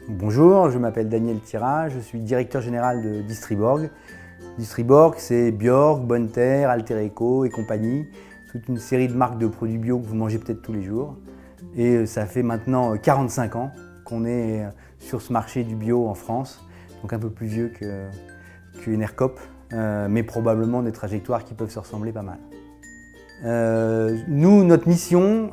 Bonjour, je m'appelle Daniel Thira, je suis directeur général de Distriborg. Distriborg, c'est Bjorg, Bonne Terre, Altereco et compagnie, toute une série de marques de produits bio que vous mangez peut-être tous les jours. Et ça fait maintenant 45 ans qu'on est sur ce marché du bio en France, donc un peu plus vieux que Enercop, mais probablement des trajectoires qui peuvent se ressembler pas mal. Nous, notre mission,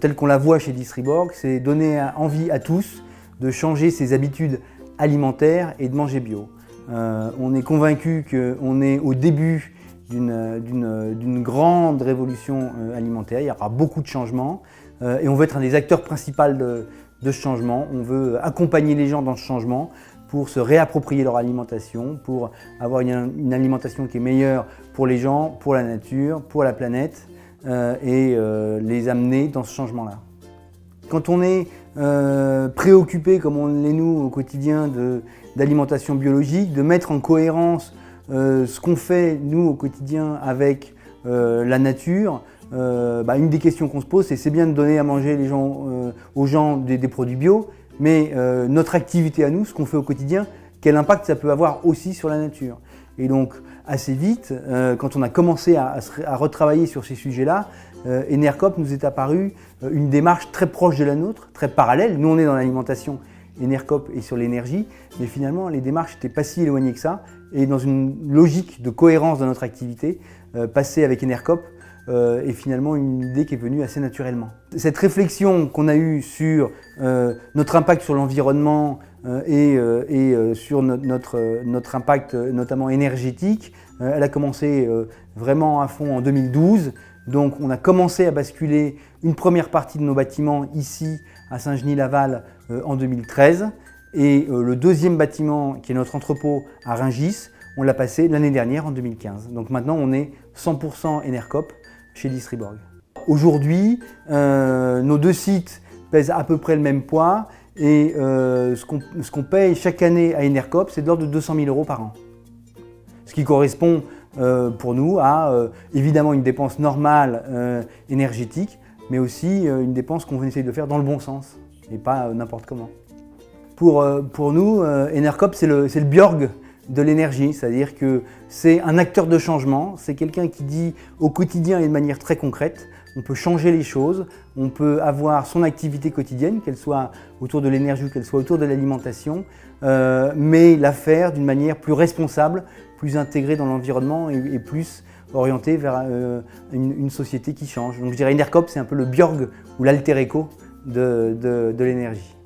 telle qu'on la voit chez Distriborg, c'est donner envie à tous de changer ses habitudes alimentaires et de manger bio. On est convaincu qu'on est au début d'une grande révolution alimentaire, il y aura beaucoup de changements et on veut être un des acteurs principaux de ce changement. On veut accompagner les gens dans ce changement pour se réapproprier leur alimentation, pour avoir une alimentation qui est meilleure pour les gens, pour la nature, pour la planète et les amener dans ce changement-là. Quand on est préoccupé, comme on l'est nous au quotidien, d'alimentation biologique, de mettre en cohérence ce qu'on fait nous au quotidien avec la nature, une des questions qu'on se pose, c'est bien de donner à manger aux gens des produits bio, mais notre activité à nous, ce qu'on fait au quotidien, quel impact ça peut avoir aussi sur la nature. Et donc assez vite, quand on a commencé à retravailler sur ces sujets-là, Enercop nous est apparu une démarche très proche de la nôtre, très parallèle. Nous on est dans l'alimentation, Enercop est sur l'énergie, mais finalement les démarches n'étaient pas si éloignées que ça. Et dans une logique de cohérence de notre activité, passer avec Enercop est finalement une idée qui est venue assez naturellement. Cette réflexion qu'on a eue sur notre impact sur l'environnement et sur notre impact notamment énergétique, elle a commencé vraiment à fond en 2012. Donc on a commencé à basculer une première partie de nos bâtiments ici à Saint-Genis-Laval en 2013 et le deuxième bâtiment qui est notre entrepôt à Rungis, on l'a passé l'année dernière en 2015. Donc maintenant on est 100% Enercop chez Distriborg. Aujourd'hui, nos deux sites pèsent à peu près le même poids et ce qu'on paye chaque année à Enercop, c'est de l'ordre de 200 000 € par an. Ce qui correspond pour nous à évidemment une dépense normale énergétique, mais aussi une dépense qu'on essaye de faire dans le bon sens et pas n'importe comment. Pour nous, Enercop, c'est le Bjorg de l'énergie, c'est-à-dire que c'est un acteur de changement, c'est quelqu'un qui dit au quotidien et de manière très concrète, on peut changer les choses, on peut avoir son activité quotidienne, qu'elle soit autour de l'énergie ou qu'elle soit autour de l'alimentation, mais la faire d'une manière plus responsable, plus intégrée dans l'environnement et plus orientée vers une société qui change. Donc je dirais Enercop, c'est un peu le Bjorg ou l'Alter Eco de l'énergie.